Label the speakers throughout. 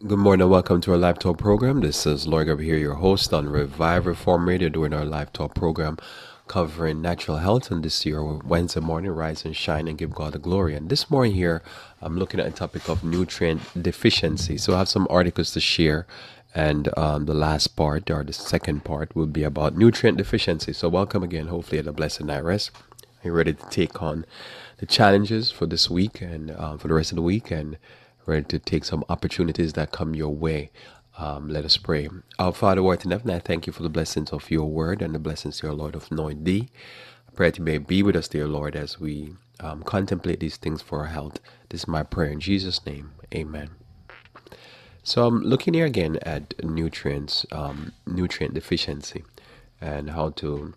Speaker 1: Good morning and welcome to our live talk program. This is Lloyd Gabriel here, your host on Revive Reform Radio, doing our live talk program covering natural health. And this year, Wednesday morning, rise and shine and give God the glory. And this morning here, I'm looking at a topic of nutrient deficiency. So I have some articles to share. And the last part, or the second part, will be about nutrient deficiency. So welcome again. Hopefully, you had a blessed night rest. Are you ready to take on the challenges for this week and for the rest of the week? And ready to take some opportunities that come your way. Let us pray. Our Father, who art in heaven, I thank you for the blessings of your word and the blessings, dear Lord, of knowing thee. I pray that you may be with us, dear Lord, as we contemplate these things for our health. This is my prayer in Jesus' name. Amen. So I'm looking here again at nutrients, nutrient deficiency, and how to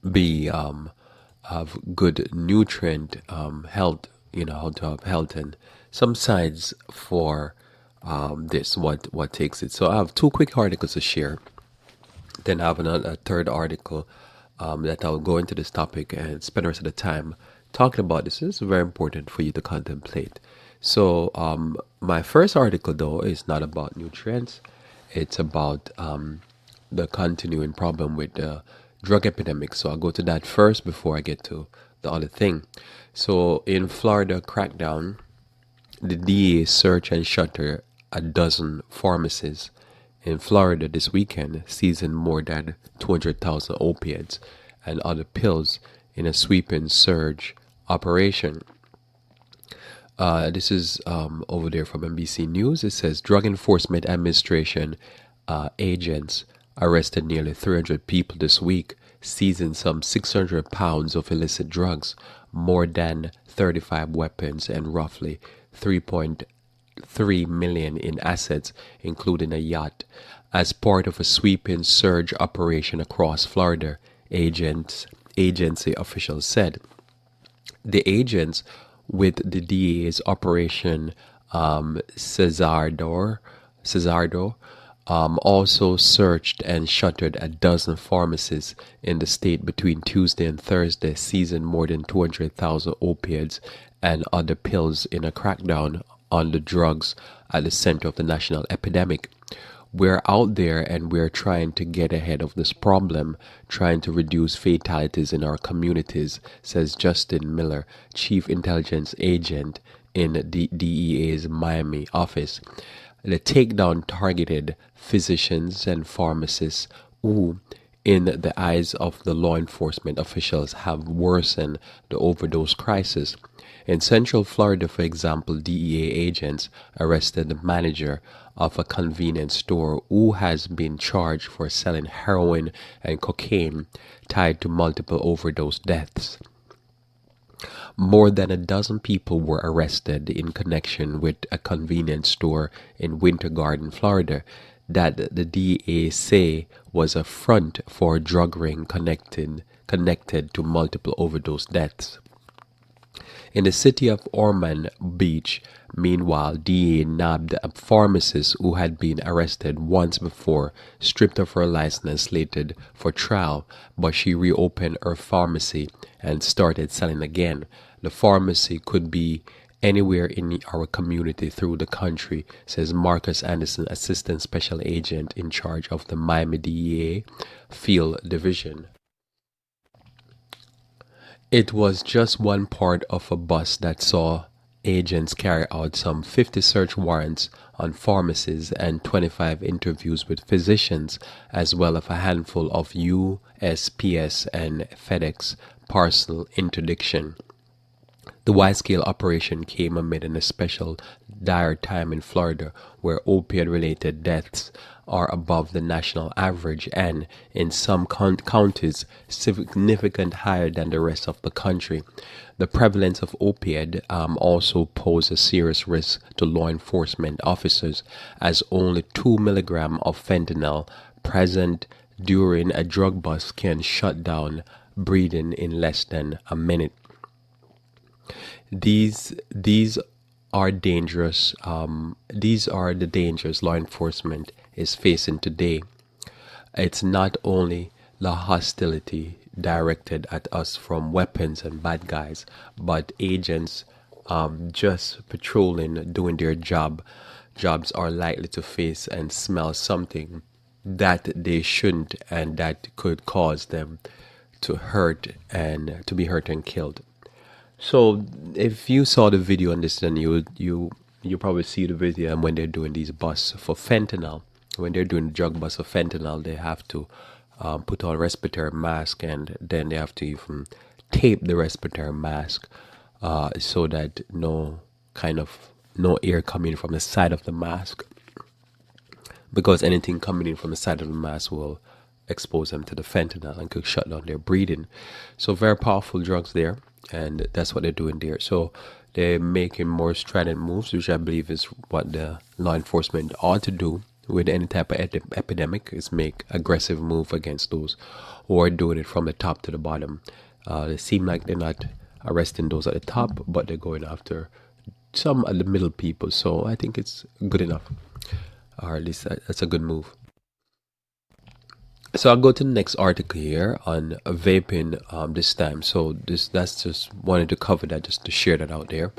Speaker 1: be have good nutrient health. How to have health and some sides for this. What takes it? So I have two quick articles to share. Then I have a third article that I'll go into this topic and spend the rest of the time talking about this. This is very important for you to contemplate. So my first article, though, is not about nutrients. It's about the continuing problem with the drug epidemic. So I'll go to that first before I get to the other thing. So in Florida crackdown, the DEA searched and shuttered a dozen pharmacies in Florida this weekend, seizing more than 200,000 opiates and other pills in a sweeping surge operation. This is over there from NBC News. It says Drug Enforcement Administration agents arrested nearly 300 people this week, seizing some 600 pounds of illicit drugs, more than 35 weapons, and roughly 3.3 million in assets, including a yacht, as part of a sweeping surge operation across Florida, agency officials said. The agents with the DA's Operation Cesardo also searched and shuttered a dozen pharmacies in the state between Tuesday and Thursday, seizing more than 200,000 opiates and other pills in a crackdown on the drugs at the center of the national epidemic. We're out there and we're trying to get ahead of this problem, trying to reduce fatalities in our communities, says Justin Miller, Chief Intelligence Agent in the DEA's Miami office. The takedown targeted physicians and pharmacists who, in the eyes of the law enforcement officials, have worsened the overdose crisis. In Central Florida, for example, DEA agents arrested the manager of a convenience store who has been charged for selling heroin and cocaine tied to multiple overdose deaths. More than a dozen people were arrested in connection with a convenience store in Winter Garden, Florida, that the DEA say was a front for a drug ring connected to multiple overdose deaths. In the city of Ormond Beach, meanwhile, DEA nabbed a pharmacist who had been arrested once before, stripped of her license, slated for trial, but she reopened her pharmacy and started selling again. The pharmacy could be anywhere in our community through the country, says Marcus Anderson, Assistant Special Agent in charge of the Miami DEA Field Division. It was just one part of a bus that saw agents carry out some 50 search warrants on pharmacies and 25 interviews with physicians, as well as a handful of USPS and FedEx parcel interdiction. The wide-scale operation came amid an especially dire time in Florida, where opioid-related deaths are above the national average and, in some counties, significantly higher than the rest of the country. The prevalence of opioid also poses a serious risk to law enforcement officers, as only 2 milligrams of fentanyl present during a drug bust can shut down breathing in less than a minute. These are dangerous. These are the dangers law enforcement is facing today. It's not only the hostility directed at us from weapons and bad guys, but agents just patrolling, doing their job jobs are likely to face and smell something that they shouldn't, and that could cause them to hurt and to be hurt and killed. So if you saw the video on this, then you probably see the video. And when they're doing these busts for fentanyl, when they're doing drug busts for fentanyl, they have to put on a respiratory mask, and then they have to even tape the respiratory mask so that no air coming from the side of the mask, because anything coming in from the side of the mask will expose them to the fentanyl and could shut down their breathing. So very powerful drugs there, and that's what they're doing there. So they're making more strident moves, which I believe is what the law enforcement ought to do with any type of epidemic, is make aggressive move against those who are doing it from the top to the bottom. They seem like they're not arresting those at the top, but they're going after some of the middle people. So I think it's good enough, or at least that's a good move. So I'll go to the next article here on vaping this time. So that's just wanted to cover that, just to share that out there.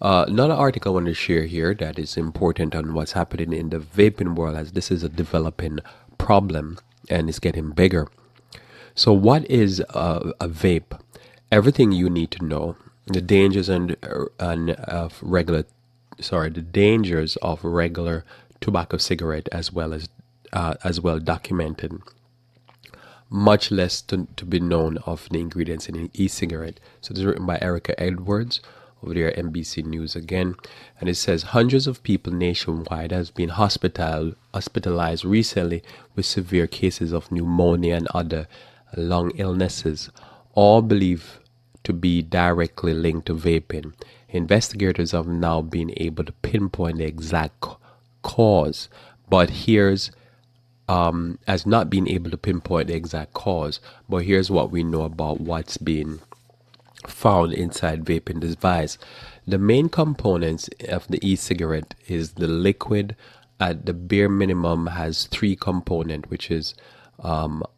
Speaker 1: Another article I want to share here that is important on what's happening in the vaping world, as this is a developing problem and it's getting bigger. So what is a vape? Everything you need to know, the dangers of regular tobacco cigarette, as well documented. Much less to be known of the ingredients in an e-cigarette. So this is written by Erica Edwards over there at NBC News again, and it says hundreds of people nationwide has been hospitalized recently with severe cases of pneumonia and other lung illnesses, all believed to be directly linked to vaping. Investigators have now been able to pinpoint the exact cause, but has not been able to pinpoint the exact cause. But here's what we know about what's been found inside vaping device. The main components of the e-cigarette is the liquid. At the bare minimum has three components, which is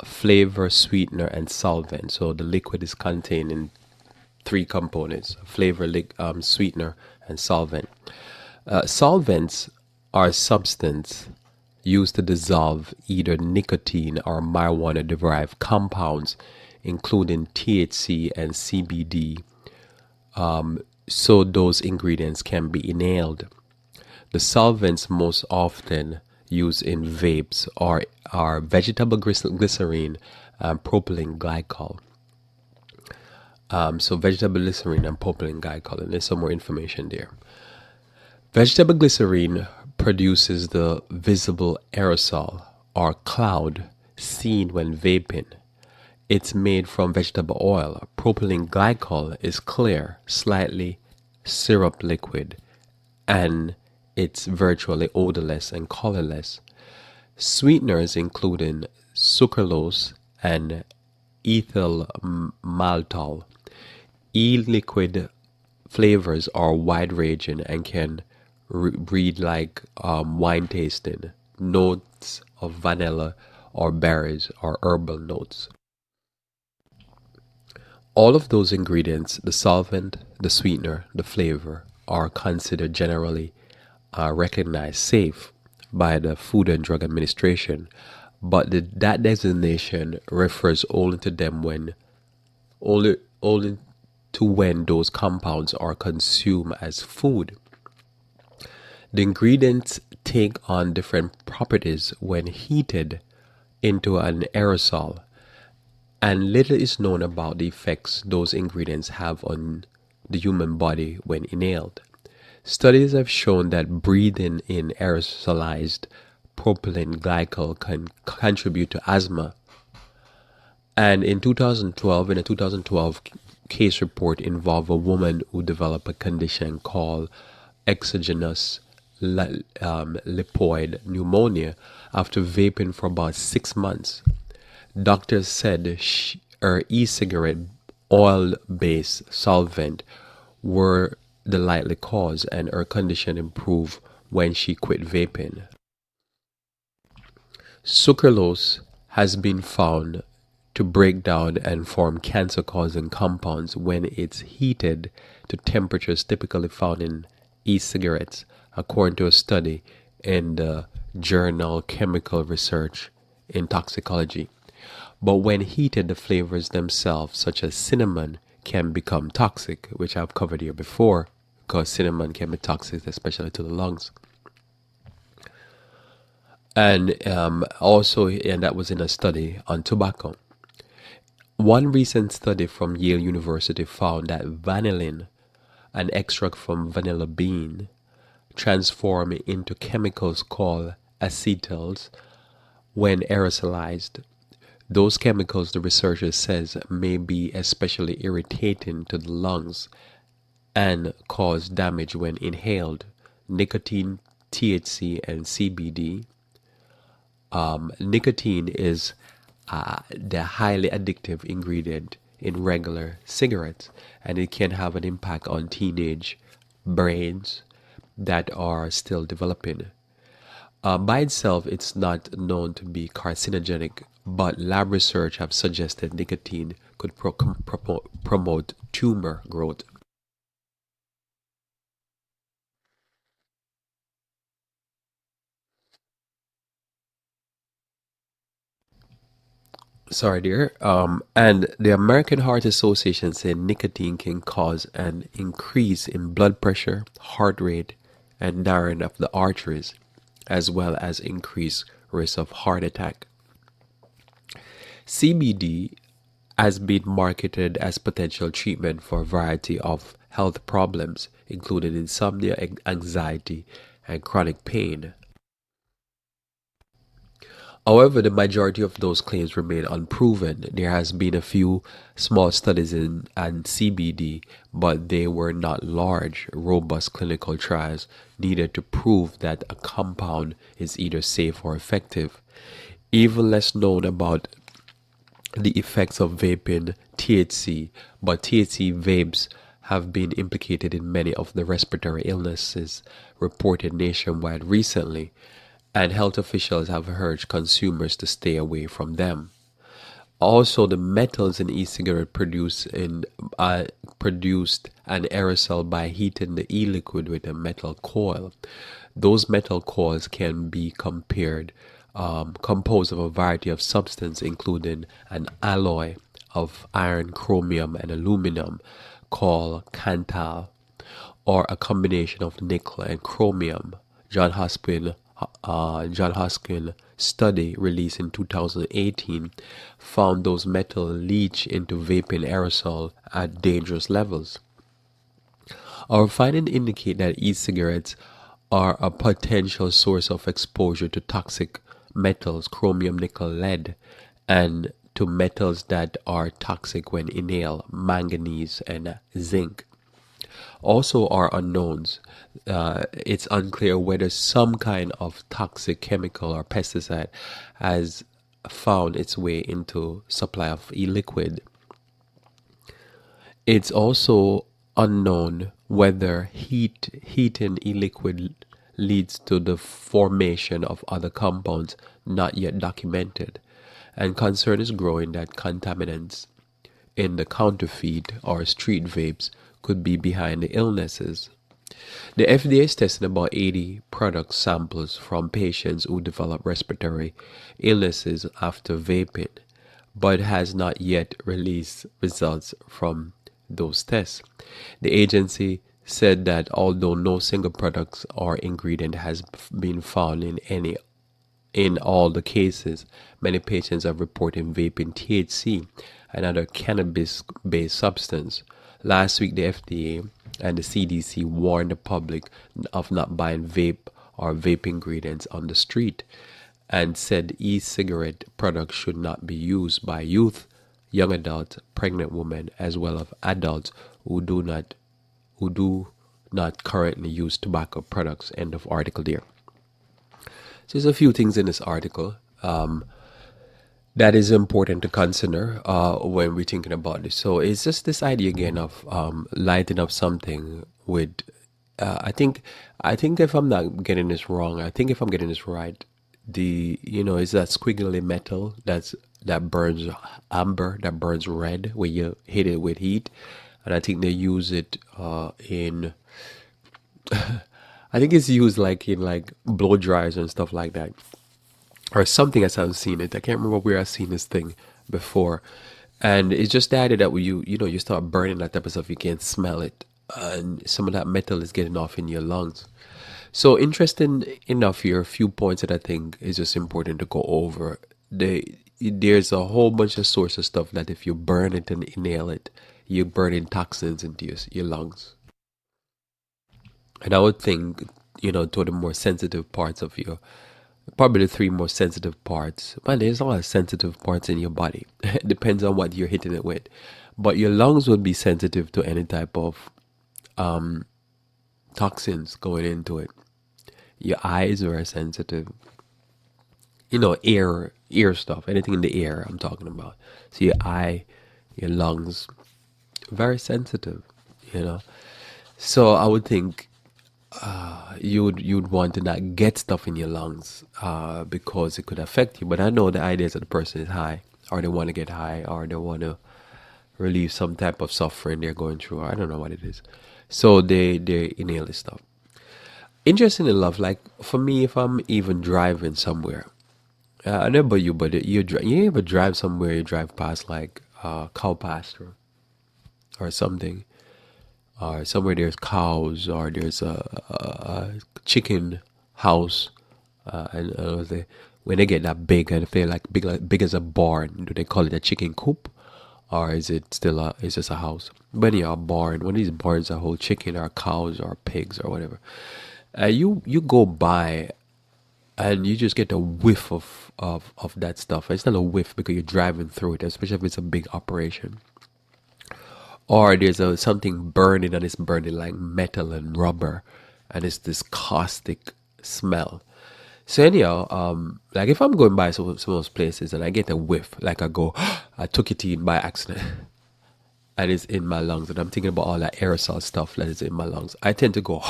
Speaker 1: flavor, sweetener, and solvent. So the liquid is contained in three components: flavor, sweetener, and solvent. Solvents are substance used to dissolve either nicotine or marijuana-derived compounds, including THC and CBD, so those ingredients can be inhaled. The solvents most often used in vapes are vegetable glycerine and propylene glycol. So vegetable glycerine and propylene glycol, and there's some more information there. Vegetable glycerine produces the visible aerosol or cloud seen when vaping. It's made from vegetable oil. Propylene glycol is clear, slightly syrup liquid, and it's virtually odorless and colorless. Sweeteners including sucralose and ethyl maltol. E-liquid flavors are wide-ranging and can read like wine tasting, notes of vanilla or berries or herbal notes. All of those ingredients, the solvent, the sweetener, the flavor, are considered generally recognized safe by the Food and Drug Administration, but that designation refers only to them only to when those compounds are consumed as food. The ingredients take on different properties when heated into an aerosol, and little is known about the effects those ingredients have on the human body when inhaled. Studies have shown that breathing in aerosolized propylene glycol can contribute to asthma. And in a 2012 case report involved a woman who developed a condition called exogenous lipoid pneumonia after vaping for about 6 months. Doctors said her e-cigarette oil-based solvent were the likely cause, and her condition improved when she quit vaping. Sucralose has been found to break down and form cancer-causing compounds when it's heated to temperatures typically found in e-cigarettes, according to a study in the journal Chemical Research in Toxicology. But when heated, the flavors themselves, such as cinnamon, can become toxic, which I've covered here before, because cinnamon can be toxic, especially to the lungs. And also, and that was in a study on tobacco. One recent study from Yale University found that vanillin, an extract from vanilla bean, transform into chemicals called acetals when aerosolized. Those chemicals, the researcher says, may be especially irritating to the lungs and cause damage when inhaled. Nicotine, THC, and CBD. Nicotine is the highly addictive ingredient in regular cigarettes, and it can have an impact on teenage brains that are still developing. By itself, it's not known to be carcinogenic, but lab research have suggested nicotine could promote tumor growth. Sorry, dear. And the American Heart Association said nicotine can cause an increase in blood pressure, heart rate, and narrowing of the arteries, as well as increased risk of heart attack. CBD has been marketed as potential treatment for a variety of health problems, including insomnia, anxiety, and chronic pain. However, the majority of those claims remain unproven. There has been a few small studies in and CBD, but they were not large, robust clinical trials needed to prove that a compound is either safe or effective. Even less known about the effects of vaping THC, but THC vapes have been implicated in many of the respiratory illnesses reported nationwide recently, and health officials have urged consumers to stay away from them. Also, the metals in e-cigarette produced an aerosol by heating the e-liquid with a metal coil. Those metal coils can be composed of a variety of substances, including an alloy of iron, chromium, and aluminum called Cantal, or a combination of nickel and chromium. John Hoskin study released in 2018 found those metals leach into vaping aerosol at dangerous levels. Our findings indicate that e-cigarettes are a potential source of exposure to toxic metals, chromium, nickel, lead, and to metals that are toxic when inhaled, manganese and zinc. Also are unknowns. It's unclear whether some kind of toxic chemical or pesticide has found its way into supply of e-liquid. It's also unknown whether heating e-liquid leads to the formation of other compounds not yet documented, and concern is growing that contaminants in the counterfeit or street vapes could be behind the illnesses. The FDA is testing about 80 product samples from patients who develop respiratory illnesses after vaping, but has not yet released results from those tests. The agency said that although no single product or ingredient has been found in all the cases, many patients are reporting vaping THC, another cannabis-based substance. Last week, the FDA and the CDC warned the public of not buying vape or vape ingredients on the street, and said e-cigarette products should not be used by youth, young adults, pregnant women, as well as adults who do not currently use tobacco products. End of article there. So there's a few things in this article that is important to consider when we're thinking about this. So it's just this idea again of lighting up something with. I think if I'm not getting this wrong, I think if I'm getting this right, is that squiggly metal that burns amber, that burns red when you hit it with heat, and I think they use it in I think it's used like in like blow dryers and stuff like that, or something as I've seen it. I can't remember where I've seen this thing before. And it's just the idea that when you start burning that type of stuff, you can't smell it. And some of that metal is getting off in your lungs. So interesting enough here, a few points that I think is just important to go over. There's a whole bunch of source of stuff that if you burn it and inhale it, you're burning toxins into your lungs. And I would think, to the more sensitive parts of you, probably the three most sensitive parts. Man, there's a lot of sensitive parts in your body. It depends on what you're hitting it with. But your lungs would be sensitive to any type of toxins going into it. Your eyes are sensitive. Ear stuff, anything in the ear I'm talking about. So your eye, your lungs, very sensitive, you know. So I would think you'd want to not get stuff in your lungs because it could affect you. But I know the idea is that the person is high, or they want to get high, or they want to relieve some type of suffering they're going through. Or I don't know what it is. So they inhale this stuff. Interesting enough, like for me, if I'm even driving somewhere, I don't know about you, but you ever drive somewhere, you drive past like cow pasture or something, or somewhere there's cows, or there's a chicken house, when they get that big, and if they're like big as a barn, do they call it a chicken coop, or is it still it's just a house? But yeah, a barn. One of these barns that hold chicken or cows or pigs or whatever. You go by and you just get a whiff of that stuff. It's not a whiff because you're driving through it, especially if it's a big operation. Or there's something burning, and it's burning like metal and rubber, and it's this caustic smell. So anyhow, like if I'm going by some of those places and I get a whiff, like I go, I took it in by accident, and it's in my lungs, and I'm thinking about all that aerosol stuff that is in my lungs, I tend to go,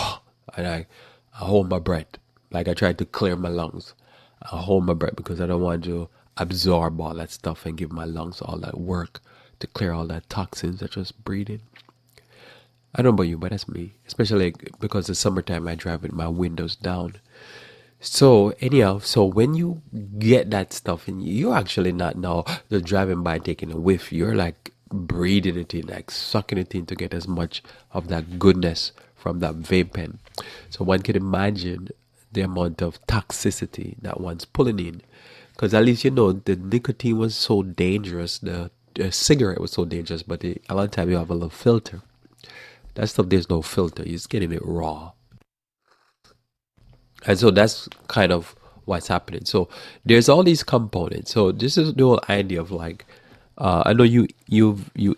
Speaker 1: and I hold my breath, like I try to clear my lungs. I hold my breath because I don't want to absorb all that stuff and give my lungs all that work to clear all that toxins that just breathing. I don't know about you, but that's me. Especially because it's summertime, I drive with my windows down. So anyhow, so when you get that stuff in you, you're actually not now just driving by taking a whiff. You're like breathing it in, like sucking it in to get as much of that goodness from that vape pen. So one can imagine the amount of toxicity that one's pulling in. Because at least the nicotine was so dangerous, the cigarette was so dangerous, but a lot of time you have a little filter. That stuff, there's no filter. You're just getting it raw. And so that's kind of what's happening. So there's all these components. So this is the whole idea of like, I know you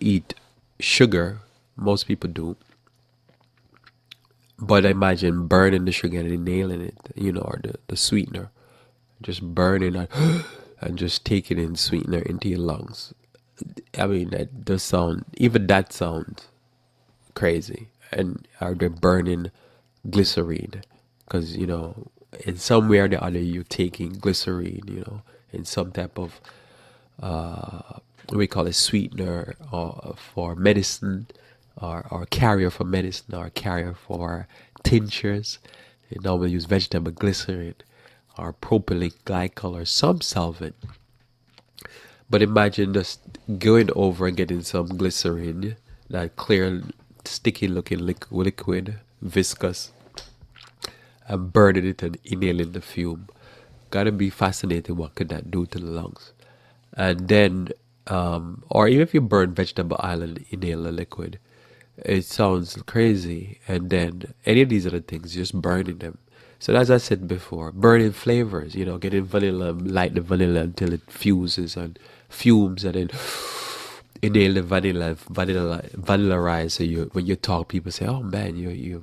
Speaker 1: eat sugar. Most people do. But imagine burning the sugar and inhaling it, or the sweetener. Just burning it and just taking in sweetener into your lungs. I mean, that does sound, even that sounds crazy. And are they burning glycerine? Because, in some way or the other, you're taking glycerine, in some type of, we call it sweetener or for medicine, or carrier for medicine, or carrier for tinctures. They normally use vegetable glycerin or propylene glycol or some solvent. But imagine just going over and getting some glycerin, that clear, sticky looking liquid, viscous, and burning it and inhaling the fume. Gotta be fascinating what could that do to the lungs. And then, or even if you burn vegetable oil and inhale the liquid, it sounds crazy. And then any of these other things, just burning them. So as I said before, burning flavors, getting vanilla, light the vanilla until it fuses and fumes, and then inhale the vanilla rise. So when you talk, people say, "Oh man, your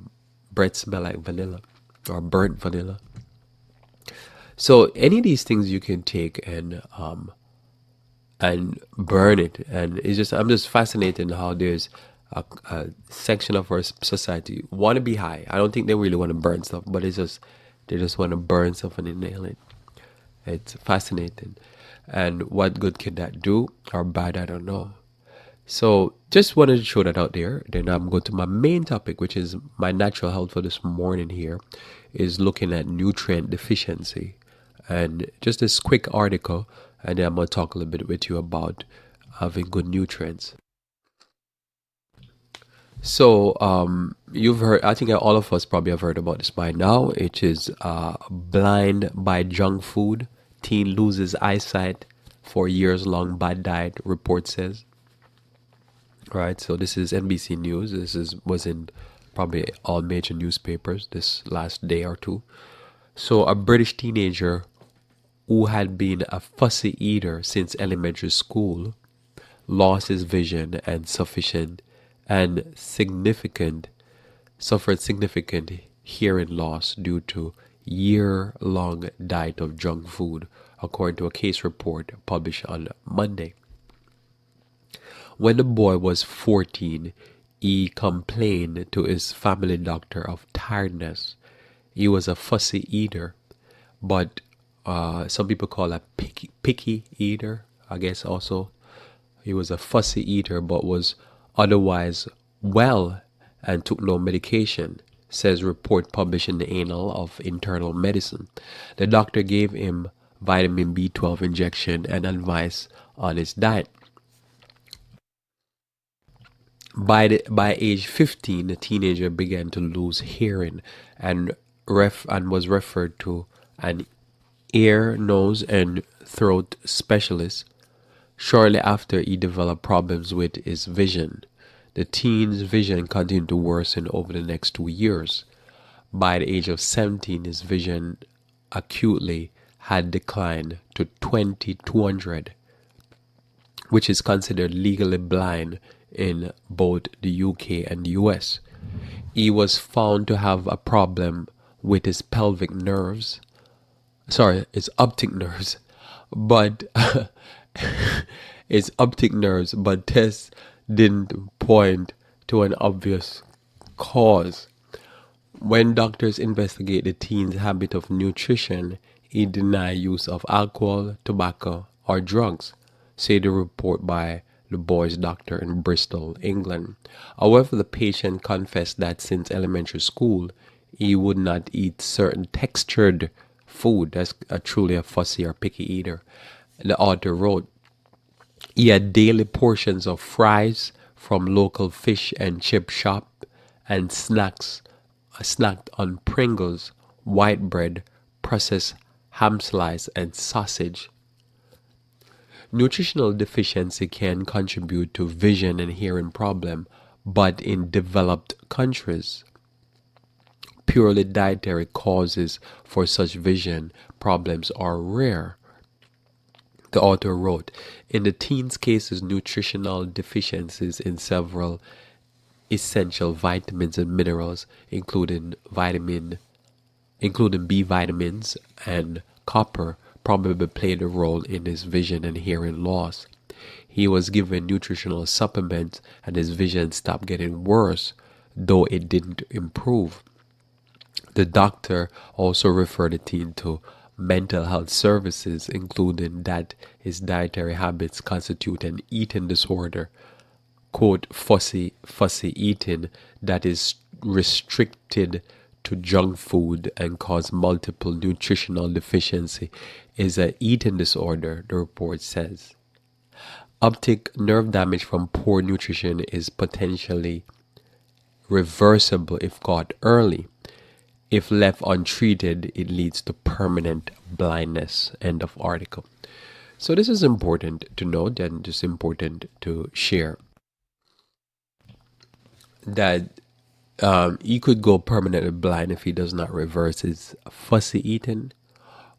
Speaker 1: breath smell like vanilla," or burnt vanilla. So any of these things you can take and burn it, and I'm just fascinated in how there's a section of our society want to be high. I don't think they really want to burn stuff, but they just want to burn stuff and inhale it. It's fascinating. And what good can that do or bad, I don't know. So just wanted to show that out there. Then I'm going to my main topic, which is my natural health for this morning here, is looking at nutrient deficiency. And just this quick article, and then I'm going to talk a little bit with you about having good nutrients. So, you've heard, I think all of us probably have heard about this by now. It is blind by junk food. Teen loses eyesight for years long bad diet, report says. Right, so this is NBC News. Was in probably all major newspapers this last day or two. So a British teenager who had been a fussy eater since elementary school lost his vision and significant suffered significant hearing loss due to year-long diet of junk food, according to a case report published on Monday. When the boy was 14, he complained to his family doctor of tiredness. He was a fussy eater, but some people call a picky eater, I guess also. He was a fussy eater, but was otherwise well and took no medication, says report published in the Annal of Internal Medicine. The doctor gave him vitamin B12 injection and advice on his diet. By age 15, the teenager began to lose hearing and was referred to an ear, nose, and throat specialist. Shortly after, he developed problems with his vision. The teen's vision continued to worsen over the next 2 years. By the age of 17, his vision acutely had declined to 20/200, which is considered legally blind in both the UK and the US. He was found to have a problem with his his optic nerves, but tests didn't point to an obvious cause. When doctors investigate the teen's habit of nutrition, he denied use of alcohol, tobacco, or drugs, say the report by the boy's doctor in Bristol, England. However, the patient confessed that since elementary school, he would not eat certain textured food. That's truly a fussy or picky eater. The author wrote, he had daily portions of fries from local fish and chip shop and snacked on Pringles, white bread, processed ham slice, and sausage. Nutritional deficiency can contribute to vision and hearing problem, but in developed countries, purely dietary causes for such vision problems are rare. The author wrote, in the teens' cases, nutritional deficiencies in several essential vitamins and minerals, including B vitamins and copper, probably played a role in his vision and hearing loss. He was given nutritional supplements and his vision stopped getting worse, though it didn't improve. The doctor also referred the teen to mental health services, including that his dietary habits constitute an eating disorder, quote, fussy eating that is restricted to junk food and cause multiple nutritional deficiency is an eating disorder, the report says. Optic nerve damage from poor nutrition is potentially reversible if caught early. If left untreated, it leads to permanent blindness. End of article. So this is important to note and just important to share that he could go permanently blind if he does not reverse his fussy eating.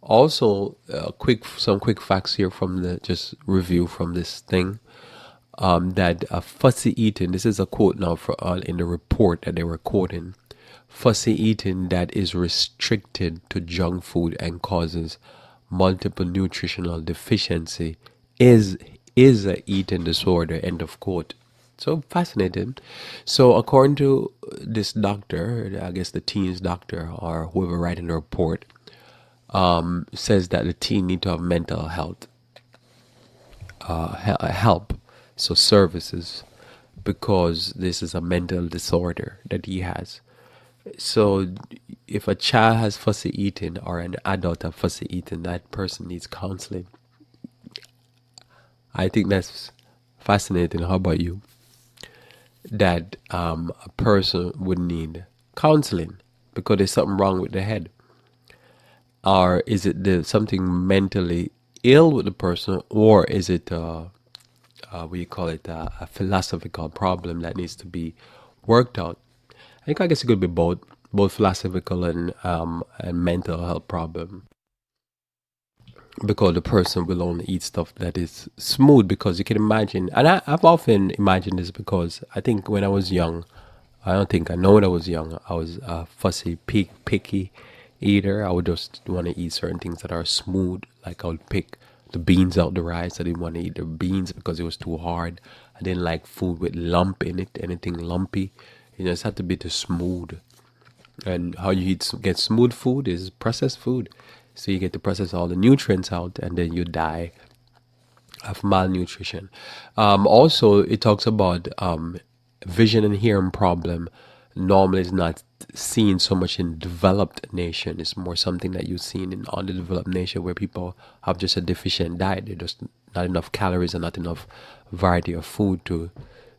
Speaker 1: Also, some quick facts here from the just review from this thing. That fussy eating. This is a quote now in the report that they were quoting. Fussy eating that is restricted to junk food and causes multiple nutritional deficiency is a eating disorder. End of quote. So fascinating. So according to this doctor, I guess the teen's doctor or whoever writing the report, says that the teen need to have mental health help so services, because this is a mental disorder that he has. So if a child has fussy eating or an adult has fussy eating, that person needs counseling. I think that's fascinating. How about you? That a person would need counseling because there's something wrong with the head, or is it something mentally ill with the person, or is it what you call it, a philosophical problem that needs to be worked out? I guess it could be both philosophical and mental health problem, because the person will only eat stuff that is smooth. Because you can imagine, and I've often imagined this, because I think when I was young, I don't think I know when I was young, I was a fussy, picky eater. I would just want to eat certain things that are smooth. Like I would pick the beans out the rice. I didn't want to eat the beans because it was too hard. I didn't like food with lump in it, anything lumpy. You know, it had to be too smooth. And how you get smooth food is processed food. So you get to process all the nutrients out, and then you die of malnutrition. Also, it talks about vision and hearing problem. Normally, is not seen so much in developed nation. It's more something that you've seen in underdeveloped nation, where people have just a deficient diet. There's just not enough calories and not enough variety of food to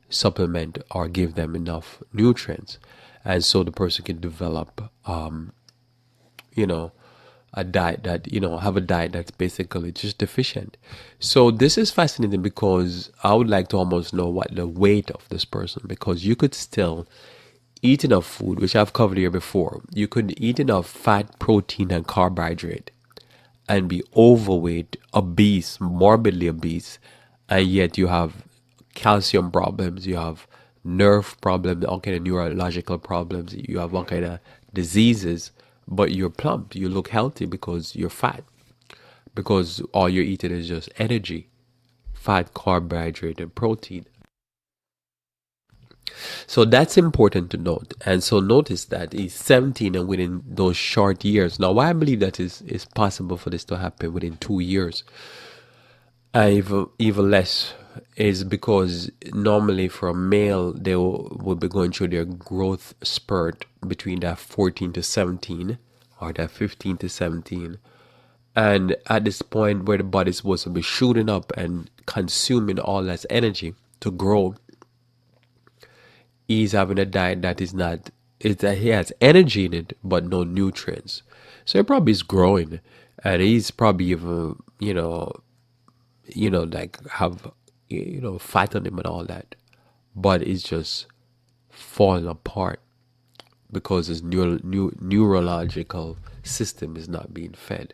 Speaker 1: supplement or give them enough nutrients, and so the person can develop, you know, a diet that, have a diet that's basically just deficient. So this is fascinating, because I would like to almost know what the weight of this person, because you could still eat enough food, which I've covered here before. You could eat enough fat, protein, and carbohydrate and be overweight, obese, morbidly obese, and yet you have calcium problems, you have nerve problems, all kind of neurological problems, you have all kind of diseases, but you're plump, you look healthy because you're fat, because all you're eating is just energy, fat, carbohydrate, and protein. So that's important to note. And so notice that he's 17, and within those short years. Now, why I believe that is possible for this to happen within 2 years, even less, is because normally for a male, they will be going through their growth spurt between that 14 to 17 or that 15 to 17. And at this point where the body's supposed to be shooting up and consuming all that energy to grow, he's having a diet that is not, it's that he has energy in it but no nutrients. So he probably is growing, and he's probably even, like have, fat on him and all that, but it's just falling apart because his neurological system is not being fed.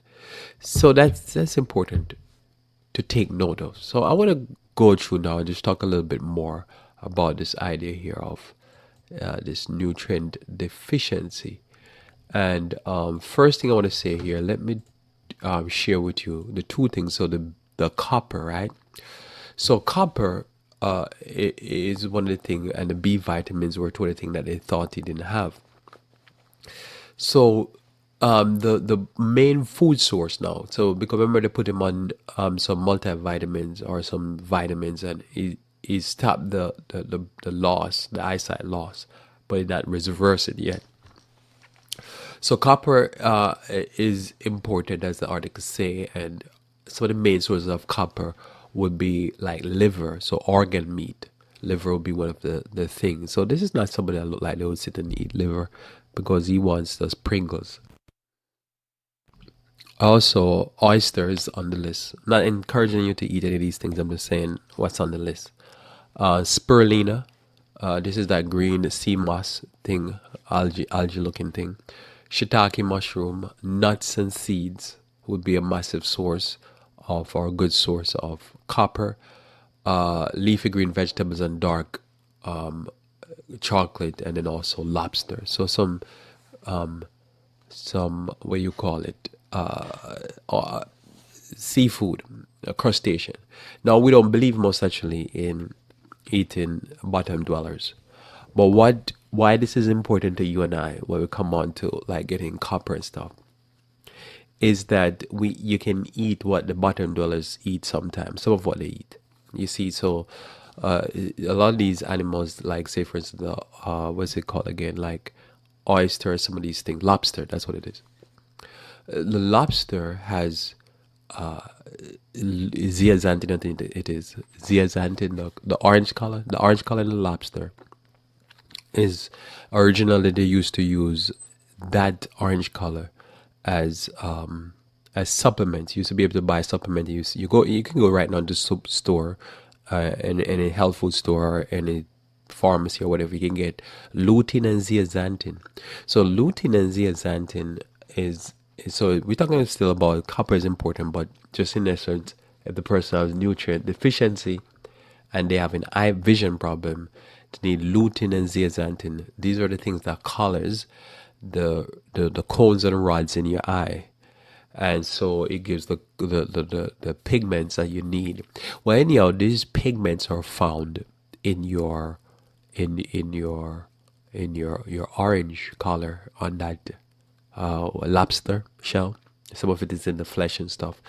Speaker 1: So that's important to take note of. So I want to go through now and just talk a little bit more about this idea here of this nutrient deficiency. And first thing I want to say here, let me share with you the two things. So the copper, right? So copper is one of the things, and the B vitamins were two of the things that they thought he didn't have. So the main food source now. So because remember they put him on some multivitamins or some vitamins, and he stopped the loss, the eyesight loss, but he not reverse it yet. So copper is important, as the articles say, and some of the main sources of copper would be like liver, so organ meat. Liver would be one of the things. So this is not somebody that look like they would sit and eat liver, because he wants those Pringles. Also, oysters on the list. I'm not encouraging you to eat any of these things. I'm just saying what's on the list. Spirulina. This is that green sea moss thing, algae looking thing. Shiitake mushroom, nuts and seeds would be a massive source of, or a good source of copper. Leafy green vegetables and dark chocolate, and then also lobster. So some what you call it, seafood, a crustacean. Now we don't believe most actually in eating bottom dwellers, but why this is important to you and I when we come on to like getting copper and stuff, is that you can eat what the bottom dwellers eat sometimes, some of what they eat. You see, so A lot of these animals, like say for instance, what's it called again? Like oyster, some of these things, lobster. That's what it is. The lobster has zeaxanthin. I think it is zeaxanthin. The orange color, in the lobster is originally they used to use that orange color as supplements. You used to be able to buy supplement. You can go right now to the soup store, any health food store, or any pharmacy or whatever. You can get lutein and zeaxanthin. So lutein and zeaxanthin so we're talking still about copper is important, but just in essence, if the person has nutrient deficiency and they have an eye vision problem, they need lutein and zeaxanthin. These are the things that colors the cones and rods in your eye, and so it gives the pigments that you need. Well, anyhow, these pigments are found in your your orange color on that lobster shell. Some of it is in the flesh and stuff.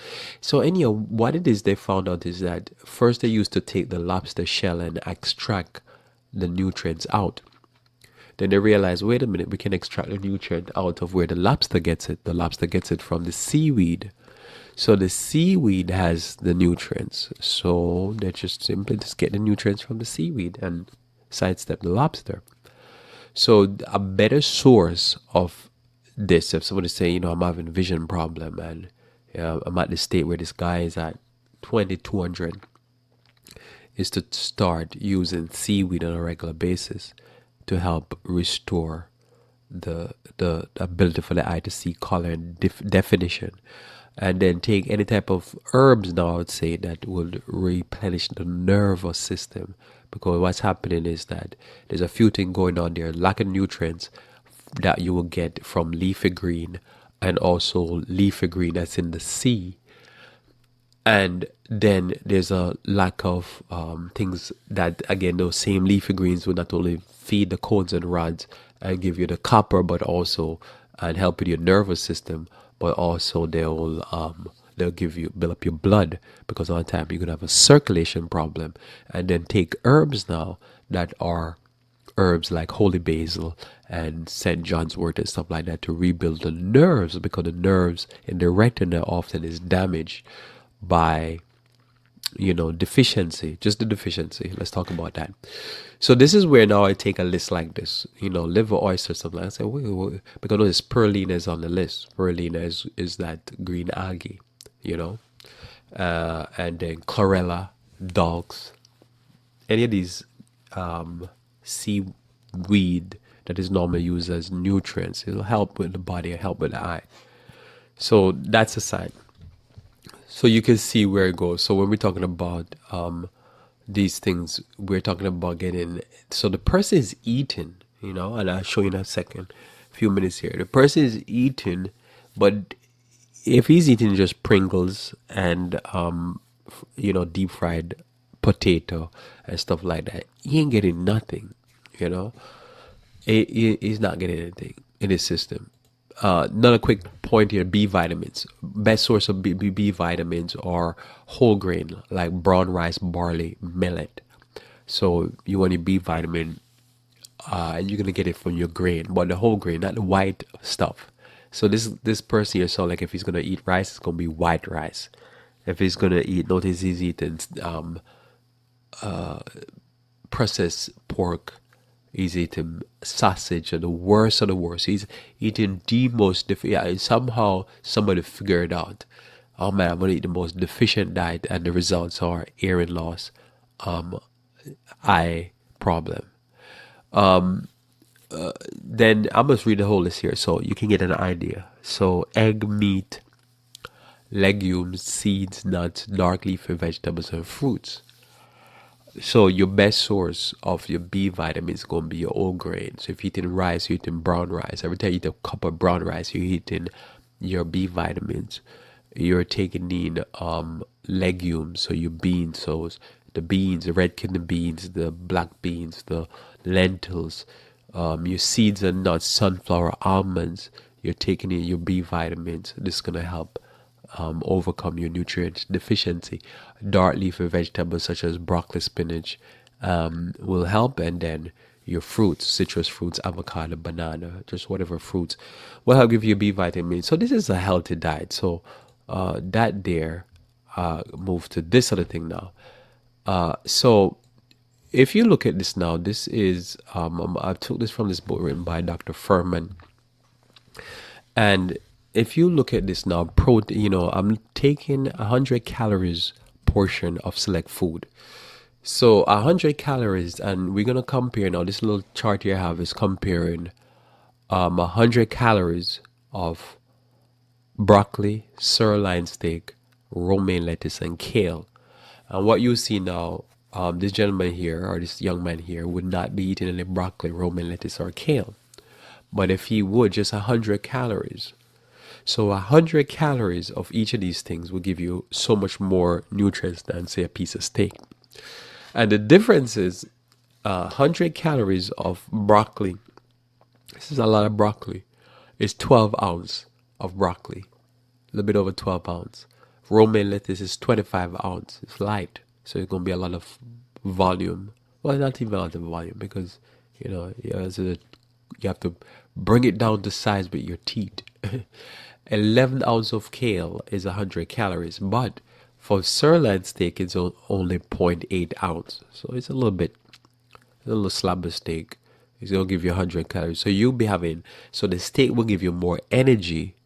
Speaker 1: So anyhow, what it is they found out is that first they used to take the lobster shell and extract the nutrients out. Then they realized, wait a minute, we can extract the nutrient out of where the lobster gets it. The lobster gets it from the seaweed. So the seaweed has the nutrients. So they just simply just get the nutrients from the seaweed and sidestep the lobster. So a better source of this, if somebody's saying, I'm having a vision problem and I'm at the state where this guy is at 2200, is to start using seaweed on a regular basis to help restore the ability for the eye to see color and definition. And then take any type of herbs now, I would say, that will replenish the nervous system. Because what's happening is that there's a few things going on there, lack of nutrients that you will get from leafy green, and also leafy green that's in the sea. And then there's a lack of things that, again, those same leafy greens will not only feed the cones and rods and give you the copper, but also and help with your nervous system, but also they'll build up your blood, because all the time you're gonna have a circulation problem. And then take herbs now that are herbs like holy basil and St. John's wort and stuff like that to rebuild the nerves, because the nerves in the retina often is damaged by deficiency, just the deficiency. Let's talk about that. So this is where now I take a list like this, liver, oyster, something like that. I say, wait, because this spirulina is on the list. Spirulina is that green algae, and then chlorella, dogs, any of these seaweed that is normally used as nutrients. It'll help with the body and help with the eye. So that's a sign. So you can see where it goes. So when we're talking about these things, we're talking about getting. So the person is eating, and I'll show you in a second, a few minutes here. The person is eating, but if he's eating just Pringles and deep fried potato and stuff like that, he ain't getting nothing. He's not getting anything in his system. Another quick point here: B vitamins. Best source of B vitamins are whole grain, like brown rice, barley, millet. So you want your B vitamin, and you're gonna get it from your grain, but the whole grain, not the white stuff. So this person here, so like if he's gonna eat rice, it's gonna be white rice. If he's gonna notice he's eating processed pork. He's eating sausage, and the worst of the worst. He's eating the most somehow somebody figured out, oh man, I'm gonna eat the most deficient diet, and the results are hearing loss, eye problem. Then I must read the whole list here so you can get an idea. So egg, meat, legumes, seeds, nuts, dark leafy vegetables, and fruits. So your best source of your B vitamins is going to be your whole grain. So if you're eating rice, you're eating brown rice. Every time you eat a cup of brown rice, you're eating your B vitamins. You're taking in legumes, so your beans, so the beans, the red kidney beans, the black beans, the lentils, your seeds and nuts, sunflower, almonds. You're taking in your B vitamins. This is going to help overcome your nutrient deficiency. Dark leafy vegetables such as broccoli, spinach will help, and then your fruits, citrus fruits, avocado, banana, just whatever fruits will help give you B vitamin. So this is a healthy diet. So that there move to this other thing now. So if you look at this now, this is I took this from this book written by Dr. Furman, and if you look at this now, I'm taking 100 calories portion of select food. So 100 calories, and we're gonna compare now. This little chart here I have is comparing 100 calories of broccoli, sirloin steak, romaine lettuce, and kale. And what you see now, this gentleman here or this young man here would not be eating any broccoli, romaine lettuce, or kale. But if he would, just 100 calories. So 100 calories of each of these things will give you so much more nutrients than, say, a piece of steak. And the difference is 100 calories of broccoli. This is a lot of broccoli. It's 12 ounce of broccoli. A little bit over 12 ounce. Romaine lettuce is 25 ounce. It's light. So it's going to be a lot of volume. Well, not even a lot of volume because, you have to bring it down to size with your teeth. 11 ounce of kale is 100 calories. But for sirloin steak, it's only 0.8 ounce. So it's a little slab of steak. It's going to give you 100 calories. So you'll be so the steak will give you more energy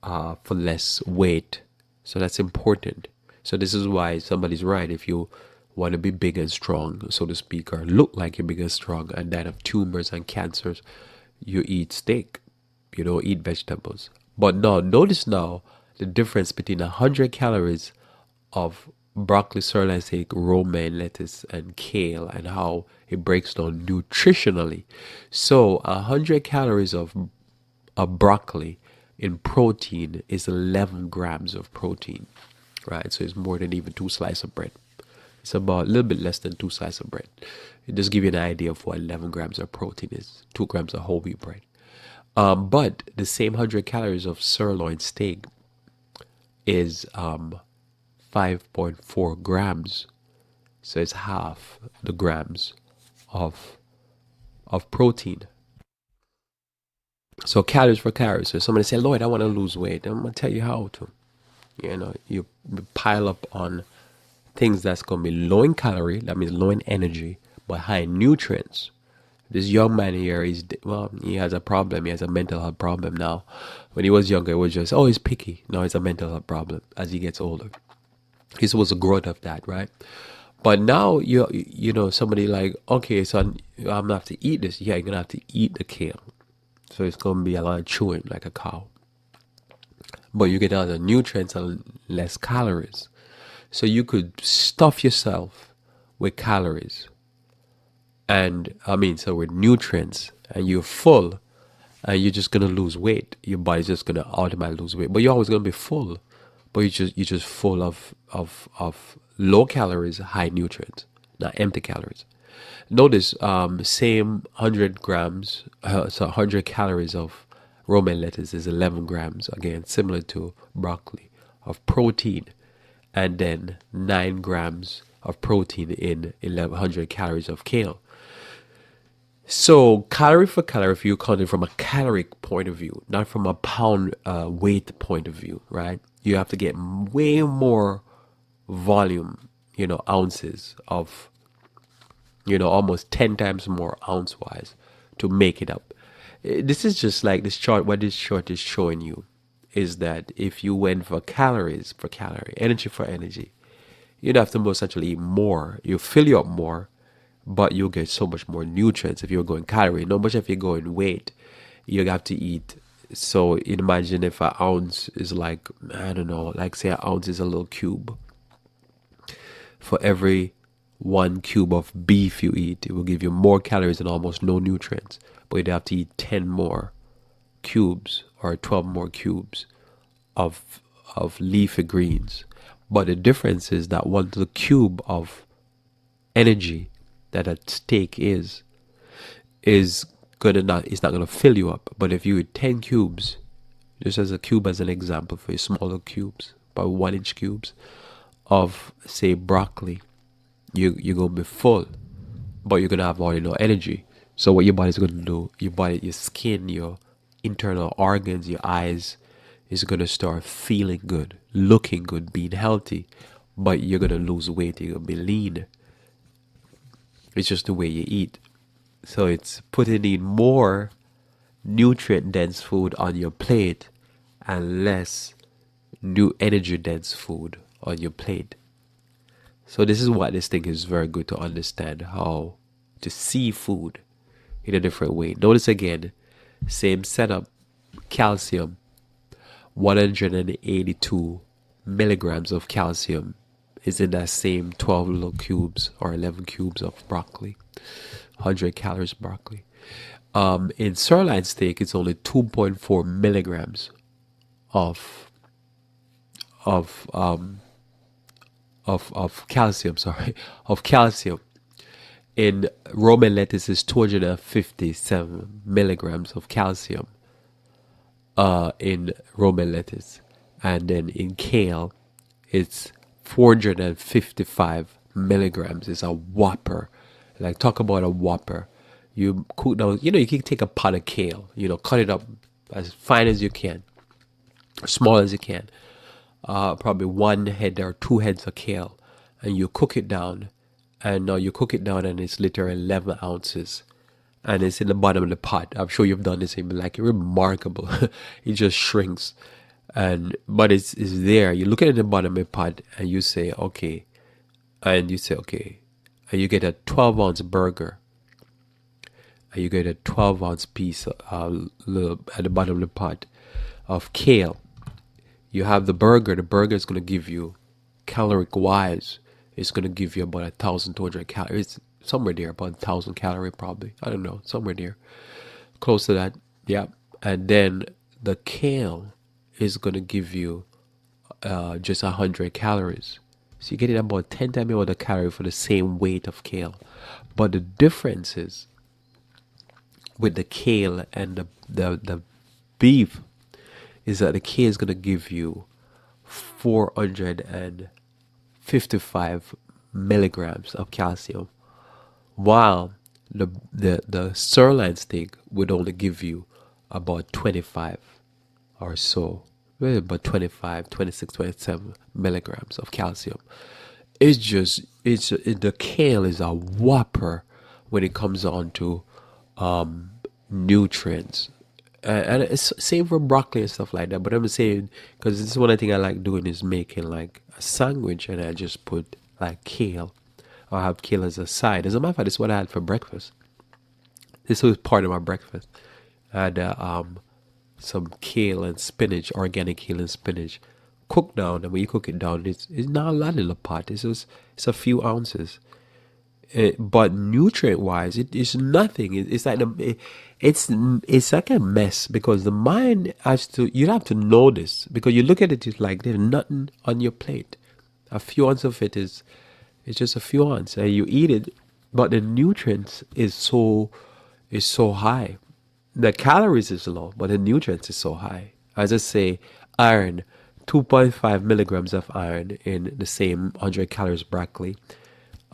Speaker 1: for less weight. So that's important. So this is why somebody's right. If you want to be big and strong, so to speak, or look like you're big and strong and die of tumors and cancers, you eat steak. You don't eat vegetables. But now, notice now the difference between 100 calories of broccoli, sirloin steak, romaine lettuce, and kale, and how it breaks down nutritionally. So 100 calories of broccoli in protein is 11 grams of protein, right? So it's more than even 2 slices of bread. It's about a little bit less than 2 slices of bread. It just give you an idea of what 11 grams of protein is. 2 grams of whole wheat bread. But the same 100 calories of sirloin steak is 5.4 grams. So it's half the grams of protein. So calories for calories. So somebody say, Lloyd, I want to lose weight. I'm going to tell you how to. You pile up on things that's going to be low in calorie, that means low in energy, but high in nutrients. This young man here he has a problem. He has a mental health problem now. When he was younger, it was just, he's picky. Now it's a mental health problem as he gets older. He's supposed to grow out of that, right? But now, somebody like, okay, so I'm going to have to eat this. Yeah, you're going to have to eat the kale. So it's going to be a lot of chewing like a cow. But you get all the nutrients and less calories. So you could stuff yourself with calories. So with nutrients, and you're full, and you're just gonna lose weight. Your body's just gonna automatically lose weight, but you're always gonna be full. But you're just full of low calories, high nutrients, not empty calories. Notice, same 100 grams, 100 calories of romaine lettuce is 11 grams. Again, similar to broccoli of protein, and then 9 grams of protein in 1100 calories of kale. So calorie for calorie, if you count it from a caloric point of view, not from a pound weight point of view, right? You have to get way more volume, ounces of, almost 10 times more ounce-wise to make it up. This is just like this chart. What this chart is showing you is that if you went for calories for calorie, energy for energy, you'd have to most actually eat more. You fill you up more, but you'll get so much more nutrients if you're going calorie. Not much if you're going weight. You have to eat. So imagine if an ounce is like, I don't know, like say an ounce is a little cube. For every 1 cube of beef you eat, it will give you more calories and almost no nutrients. But you'd have to eat 10 more cubes or 12 more cubes of leafy greens. But the difference is that the cube of energy that a steak is not gonna fill you up. But if you eat 10 cubes, just as a cube as an example for you, smaller cubes, about 1 inch cubes of say broccoli, you're gonna be full, but you're gonna have all no energy. So what your body's gonna do, your skin, your internal organs, your eyes is gonna start feeling good, looking good, being healthy, but you're gonna lose weight, you're gonna be lean. It's just the way you eat. So it's putting in more nutrient dense food on your plate and less new energy dense food on your plate. So this is why this thing is very good to understand, how to see food in a different way. Notice again, same setup, calcium, 182 milligrams of calcium is in that same 12 little cubes or 11 cubes of broccoli, 100 calories broccoli. In sirloin steak, it's only 2.4 milligrams of of um, of calcium. Sorry, of calcium. In Roman lettuce is 257 milligrams of calcium. In Roman lettuce, and then in kale, it's 455 milligrams. It's a whopper. Like, talk about a whopper. You cook down. You can take a pot of kale. Cut it up as fine as you can, as small as you can. Probably one head or two heads of kale, and you cook it down. And now you cook it down, and it's literally 11 ounces. And it's in the bottom of the pot. I'm sure you've done this and be like, remarkable. It just shrinks. But it's there. You look at it in the bottom of the pot and you say, okay. And you say, okay. And you get a 12-ounce burger. And you get a 12-ounce piece at the bottom of the pot of kale. You have the burger. The burger is going to give you, caloric-wise, it's going to give you about 1,200 calories. Somewhere there, about 1,000 calories probably. I don't know, somewhere there. Close to that, yeah. And then the kale is going to give you just 100 calories. So you're getting about 10 times more the calorie for the same weight of kale. But the difference is with the kale and the beef is that the kale is going to give you 455 milligrams of calcium, while the sirloin steak would only give you about 25 or so, maybe about 25, 26, 27 milligrams of calcium. The kale is a whopper when it comes on to nutrients. And it's same for broccoli and stuff like that. But I'm saying, because this is one thing I like doing, is making like a sandwich, and I just put like kale, or have kale as a side. As a matter of fact, this is what I had for breakfast. This was part of my breakfast. I had some kale and spinach, organic kale and spinach, cooked down. And when you cook it down, it's not a lot in the pot. It's a few ounces. But nutrient-wise, it's nothing. It's like it's like a mess, because the mind you have to know this, because you look at it, it's like there's nothing on your plate. A few ounces of it's just a few ounces, and you eat it, but the nutrients is so high. The calories is low, but the nutrients is so high. As I say, iron, 2.5 milligrams of iron in the same 100 calories broccoli.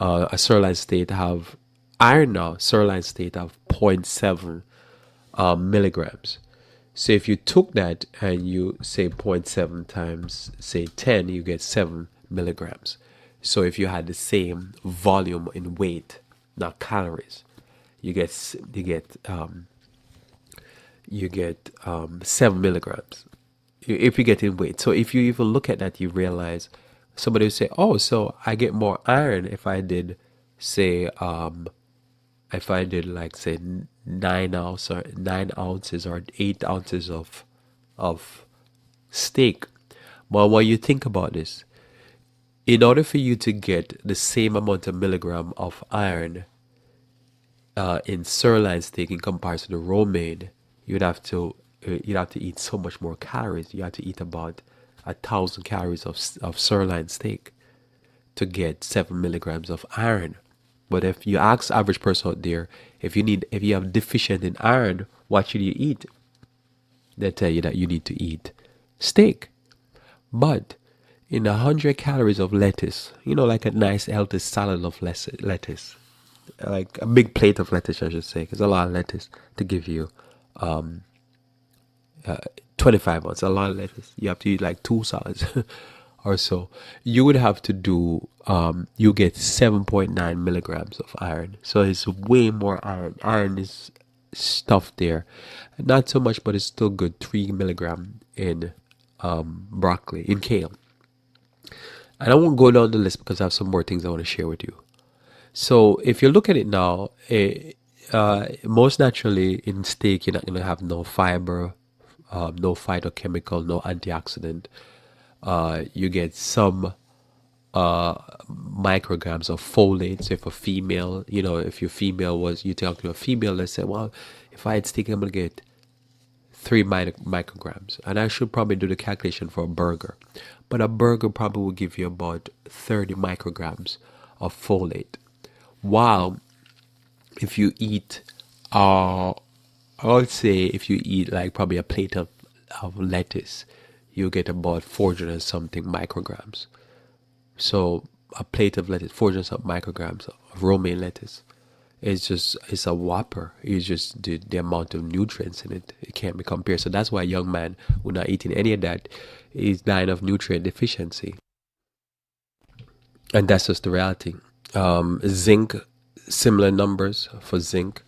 Speaker 1: A sirloin steak have iron now. Sirloin steak have 0.7 milligrams. So if you took that and you say 0.7 times say 10, you get 7 milligrams. So if you had the same volume in weight, not calories, you get 7 milligrams if you get in weight. So if you even look at that, you realize somebody will say, oh, so I get more iron if I did say like say 9 ounces or 8 ounces of steak. But when you think about this, in order for you to get the same amount of milligram of iron in sirloin steak in comparison to romaine, you'd have to eat so much more calories. You have to eat about 1,000 calories of sirloin steak to get 7 milligrams of iron. But if you ask average person out there, if you have deficient in iron, what should you eat? they tell you that you need to eat steak. But in 100 calories of lettuce, like a nice healthy salad of lettuce, like a big plate of lettuce, I should say, because a lot of lettuce to give you um, 25 ounces, a lot of lettuce. You have to eat like two salads or so. You would have to do, you get 7.9 milligrams of iron. So it's way more iron. Iron is stuff there. Not so much, but it's still good. 3 milligram in broccoli, in kale. And I won't go down the list because I have some more things I want to share with you. So if you look at it now, most naturally in steak, you're not going to have no fiber, no phytochemical, no antioxidant. You get some micrograms of folate. So if a female, if your female was, you talk to a female, let's say, well, if I had steak, I'm going to get 3 micrograms. And I should probably do the calculation for a burger. But a burger probably will give you about 30 micrograms of folate. While if you eat, I would say if you eat like probably a plate of lettuce, you get about 400 and something micrograms. So a plate of lettuce, 400 something micrograms of romaine lettuce. It's a whopper. It's just the amount of nutrients in it. It can't be compared. So that's why a young man who not eating any of that is dying of nutrient deficiency. And that's just the reality. Zinc, similar numbers for zinc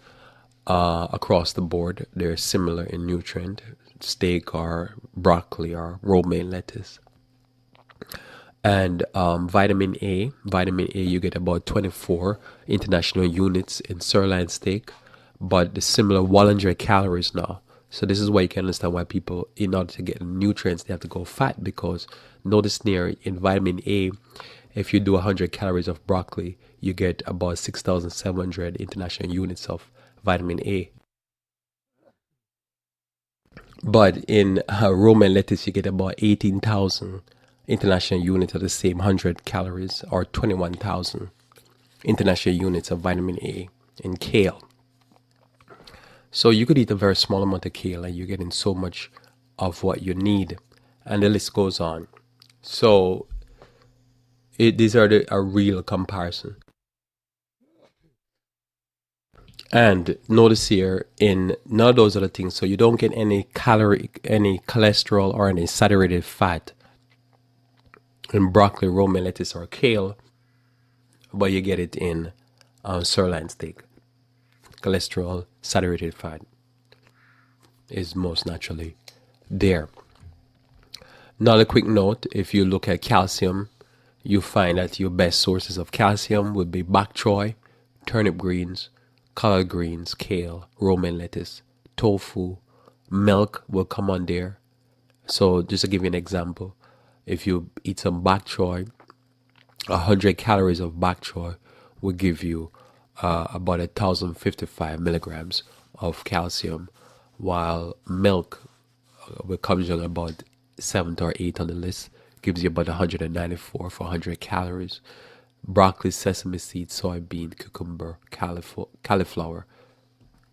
Speaker 1: across the board. They're similar in nutrient. Steak or broccoli or romaine lettuce. And vitamin A, you get about 24 international units in sirloin steak, but the similar 100 calories now. So this is why you can understand why people, in order to get nutrients, they have to go fat, because notice near in vitamin A, if you do 100 calories of broccoli, you get about 6,700 international units of vitamin A. But in romaine lettuce, you get about 18,000 international units of the same 100 calories, or 21,000 international units of vitamin A in kale. So you could eat a very small amount of kale and you're getting so much of what you need. And the list goes on. So these are a real comparison. And notice here, in none of those other things, so you don't get any cholesterol or any saturated fat in broccoli, romaine lettuce, or kale, but you get it in sirloin steak. Cholesterol, saturated fat is most naturally there. Another quick note, if you look at calcium, you find that your best sources of calcium would be bok choy, turnip greens, collard greens, kale, romaine lettuce, tofu, milk will come on there. So just to give you an example, if you eat some bok choy, 100 calories of bok choy will give you about 1,055 milligrams of calcium, while milk, which comes on about 7th or 8th on the list, gives you about 194 for 100 calories. Broccoli, sesame seeds, soybean, cucumber, cauliflower,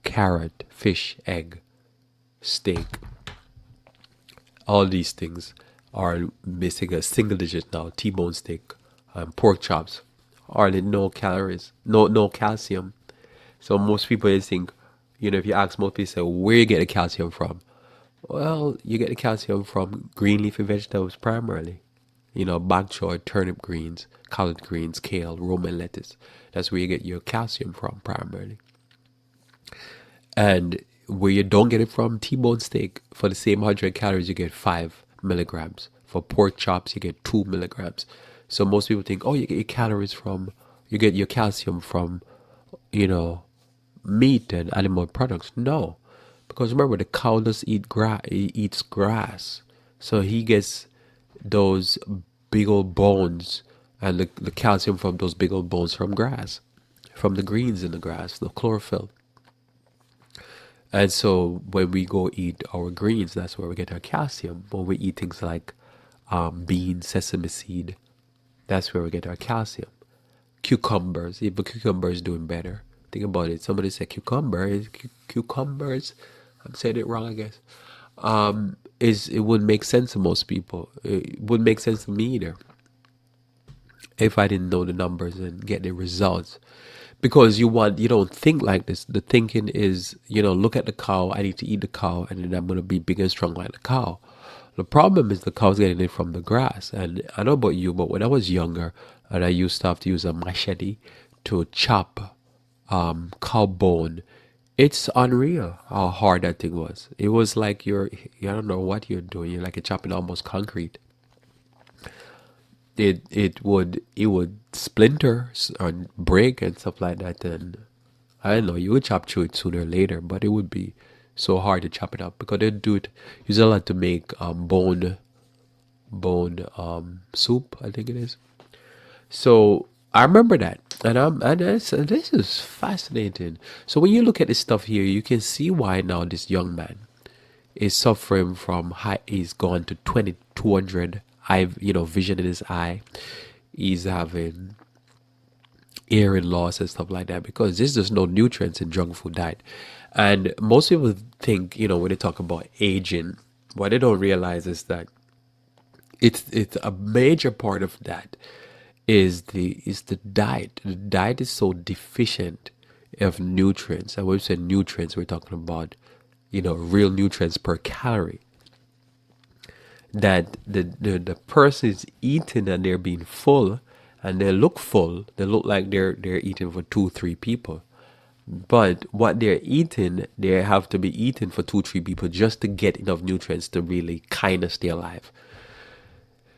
Speaker 1: carrot, fish, egg, steak. All these things are basically a single digit now. T-bone steak, pork chops, hardly no calories, no calcium. So most people just think, if you ask most people, say, where you get the calcium from? Well, you get the calcium from green leafy vegetables primarily. Bok choy, turnip greens, collard greens, kale, romaine lettuce. That's where you get your calcium from primarily. And where you don't get it from, T-bone steak, for the same 100 calories, you get 5 milligrams. For pork chops, you get 2 milligrams. So most people think, you get you get your calcium from, meat and animal products. No, because remember, the cow does eats grass. So he gets those big old bones and the calcium from those big old bones from grass, from the greens in the grass, the chlorophyll. And so when we go eat our greens, that's where we get our calcium. When we eat things like beans, sesame seed, that's where we get our calcium. Cucumbers, even cucumbers doing better. Think about it. Somebody said cucumbers. I'm saying it wrong, I guess. is it wouldn't make sense to most people. It wouldn't make sense to me either if I didn't know the numbers and get the results. Because you don't think like this. The thinking is, look at the cow, I need to eat the cow, and then I'm gonna be big and strong like the cow. The problem is the cow's getting it from the grass. And I don't know about you, but when I was younger and I used to have to use a machete to chop cow bone, it's unreal how hard that thing was. It was like I don't know what you're doing. You're like you're chopping almost concrete. It would splinter and break and stuff like that. And I don't know, you would chop through it sooner or later, but it would be so hard to chop it up because they do it use a lot to make bone soup, I think it is. So I remember that, and this is fascinating. So when you look at this stuff here, you can see why now this young man is suffering from high. He's gone to 2200 eye, vision in his eye. He's having hearing loss and stuff like that because there's just no nutrients in junk food diet. And most people think, when they talk about aging, what they don't realize is that it's a major part of that is the diet. The diet is so deficient of nutrients. And when we say nutrients, we're talking about, real nutrients per calorie. That the person is eating and they're being full and they look full. They look like they're eating for 2-3 people. But what they're eating, they have to be eating for 2-3 people just to get enough nutrients to really kind of stay alive.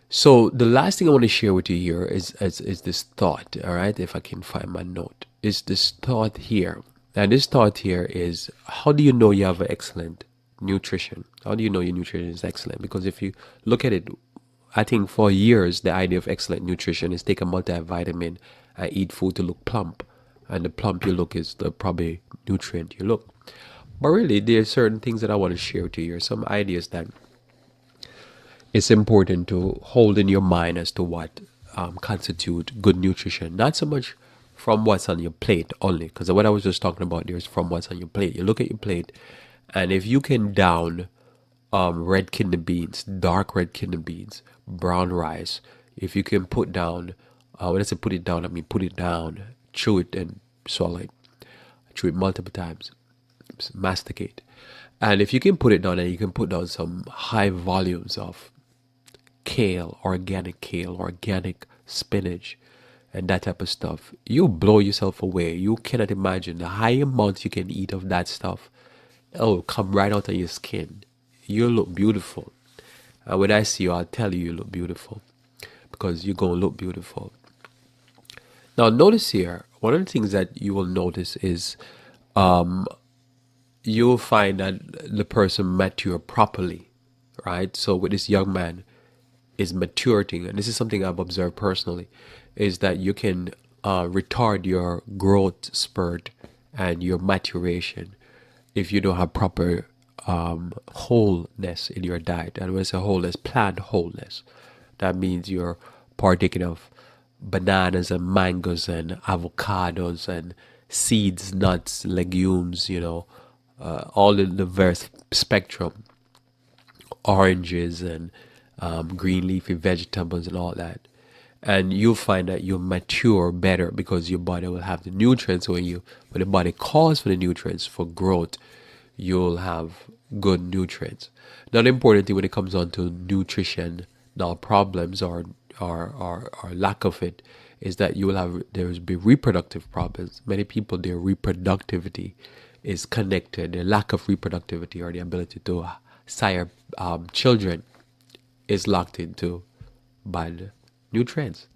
Speaker 1: So the last thing I want to share with you here is this thought, all right? If I can find my note, is this thought here. And this thought here is, how do you know you have excellent nutrition? How do you know your nutrition is excellent? Because if you look at it, I think for years, the idea of excellent nutrition is take a multivitamin and eat food to look plump. And the plump you look is the probably nutrient you look. But really, there are certain things that I want to share with you here. Some ideas that it's important to hold in your mind as to what constitute good nutrition. Not so much from what's on your plate only, because what I was just talking about there is from what's on your plate. You look at your plate, and if you can down red kidney beans, dark red kidney beans, brown rice, if you can put down, when I say put it down, I mean put it down, chew it and swallow it, chew it multiple times, masticate. And if you can put it down, and you can put down some high volumes of kale, organic spinach, and that type of stuff, you blow yourself away. You cannot imagine the high amounts you can eat of that stuff. Oh, come right out of your skin. You look beautiful. And when I see you, I'll tell you look beautiful because you're going to look beautiful. Now, notice here, one of the things that you will notice is you'll find that the person mature properly, right? So with this young man, is maturing, and this is something I've observed personally, is that you can retard your growth spurt and your maturation if you don't have proper wholeness in your diet. And when I say wholeness, plant wholeness, that means you're partaking of bananas and mangoes and avocados and seeds, nuts, legumes, all in the various spectrum, oranges and green leafy vegetables and all that. And you'll find that you'll mature better because your body will have the nutrients. When the body calls for the nutrients for growth, you'll have good nutrients. Now, the important thing when it comes on to nutrition, now problems or lack of it, is that there will be reproductive problems. Many people, their reproductivity is connected. Their lack of reproductivity or the ability to sire children is locked into bad nutrients.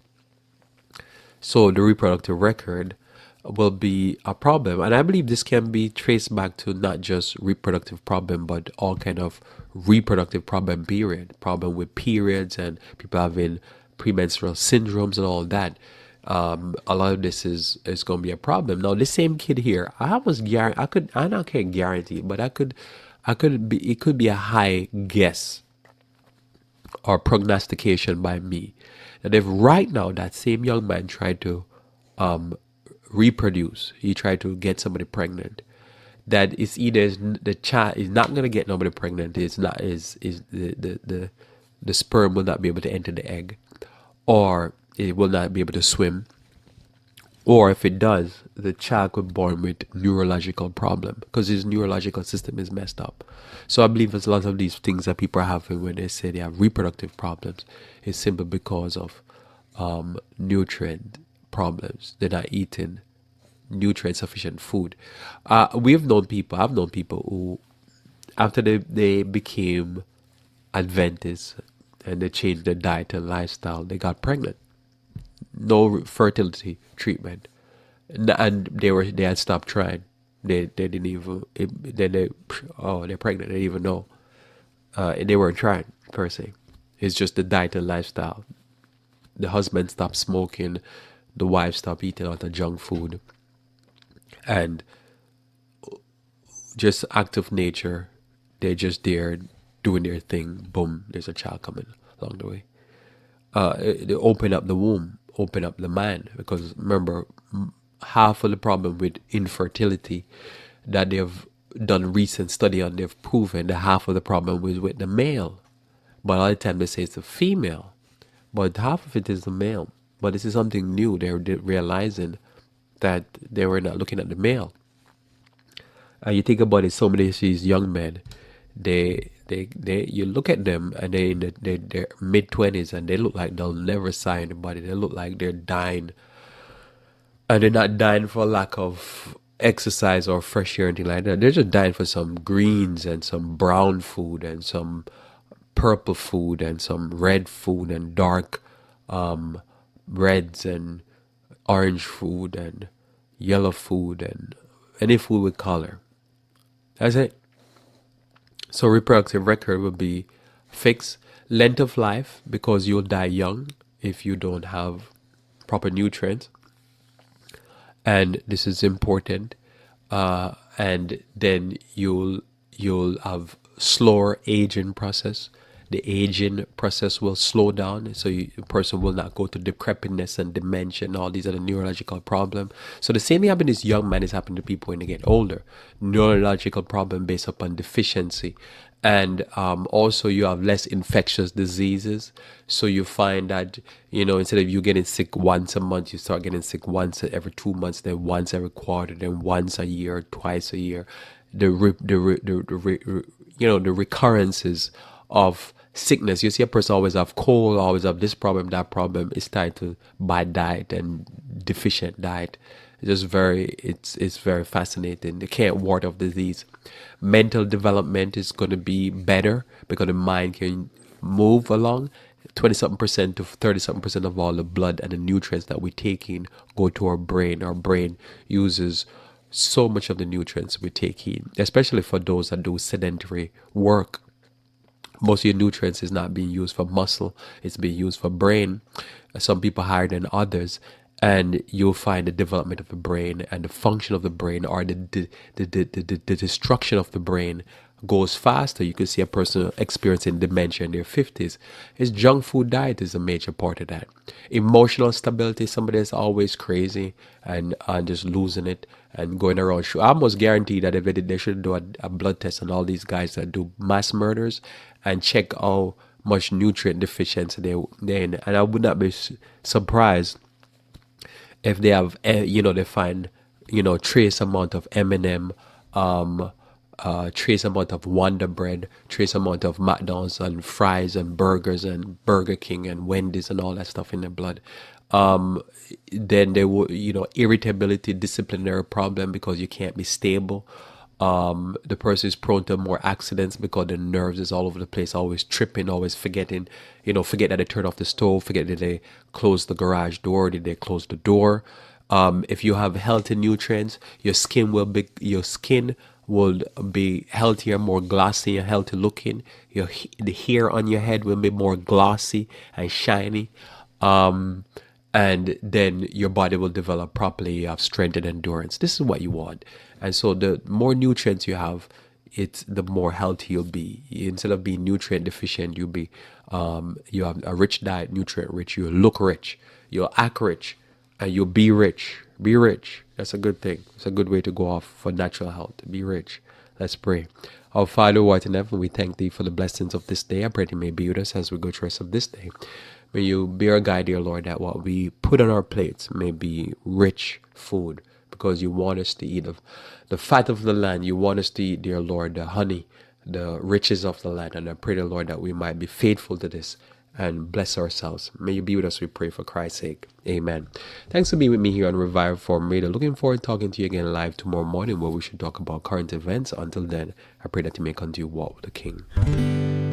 Speaker 1: So the reproductive record will be a problem. And I believe this can be traced back to not just reproductive problem, but all kind of reproductive problem period. Problem with periods and people having premenstrual syndromes and all that. A lot of this is going to be a problem. Now, this same kid here, I can't guarantee, but it could be a high guess or prognostication by me that if right now that same young man tried to reproduce, he tried to get somebody pregnant, that it's either the child is not gonna get nobody pregnant. It's not is the sperm will not be able to enter the egg, or it will not be able to swim, or if it does, the child could be born with neurological problem because his neurological system is messed up. So I believe there's a lot of these things that people are having when they say they have reproductive problems is simply because of nutrient problems. They're not eating nutrient sufficient food. I've known people who, after they became Adventists and they changed their diet and lifestyle, they got pregnant. No fertility treatment, and they had stopped trying. They didn't even then they, oh, they're pregnant. They didn't even know. They weren't trying per se. It's just the diet and lifestyle. The husband stopped smoking, the wife stopped eating a lot of junk food, and just act of nature. They're just there doing their thing. Boom, there's a child coming along the way. They open up the womb, open up the man, because remember, half of the problem with infertility that they've done recent study on, they've proven that half of the problem was with the male. But all the time they say it's the female, but half of it is the male. But this is something new. They're realizing that they were not looking at the male. You think about it, so many of these young men, they you look at them and they in their mid-20s and they look like they'll never sign anybody. They look like they're dying, and they're not dying for lack of exercise or fresh air or anything like that. They're just dying for some greens and some brown food and some purple food and some red food and dark reds and orange food and yellow food and any food with color. That's it. So reproductive record will be fixed. Length of life, because you'll die young if you don't have proper nutrients. And this is important. And then you'll have slower aging process. The aging process will slow down, so the person will not go to decrepitness and dementia and all these other neurological problems. So the same thing happening to young man is happening to people when they get older. Neurological problem based upon deficiency. And also you have less infectious diseases. So you find that, instead of you getting sick once a month, you start getting sick once every 2 months, then once every quarter, then once a year, twice a year. The recurrences of sickness. You see a person always have cold, always have this problem, that problem. It's tied to bad diet and deficient diet. It's very fascinating. They can't ward off disease. Mental development is going to be better because the mind can move along. 20-something% to 30-something% of all the blood and the nutrients that we take in go to our brain. Our brain uses so much of the nutrients we take in, especially for those that do sedentary work. Most of your nutrients is not being used for muscle, it's being used for brain. Some people higher than others, and you'll find the development of the brain and the function of the brain, or the destruction of the brain, goes faster. You can see a person experiencing dementia in their 50s. His junk food diet is a major part of that. Emotional stability, somebody that's always crazy and just losing it and going around. I almost guarantee that if they should do a blood test on all these guys that do mass murders and check how much nutrient deficiency they're in. And I would not be surprised if they have, they find, trace amount of M&M, trace amount of Wonder Bread, trace amount of McDonald's and fries and burgers and Burger King and Wendy's and all that stuff in their blood. Then they will, irritability, disciplinary problem because you can't be stable. The person is prone to more accidents because the nerves is all over the place, always tripping, always forgetting, forget that they turn off the stove, forget that they close the garage door, did they close the door. If you have healthy nutrients, your skin will be healthier, more glossy and healthy looking. The hair on your head will be more glossy and shiny. And then your body will develop properly. You have strength and endurance. This is what you want. And so the more nutrients you have, the more healthy you'll be. Instead of being nutrient deficient, you'll be you have a rich diet, nutrient rich. You'll look rich. You'll act rich, and you'll be rich. Be rich. That's a good thing. It's a good way to go off for natural health, to be rich. Let's pray. Our Father who art in heaven, we thank thee for the blessings of this day. I pray thee may be with us as we go through the rest of this day. May you be our guide, dear Lord, that what we put on our plates may be rich food, because you want us to eat of the fat of the land. You want us to eat, dear Lord, the honey, the riches of the land. And I pray, dear Lord, that we might be faithful to this and bless ourselves. May you be with us, we pray, for Christ's sake. Amen. Thanks for being with me here on Revive Reform Radio. Looking forward to talking to you again live tomorrow morning, where we should talk about current events. Until then, I pray that you may continue to walk with the King.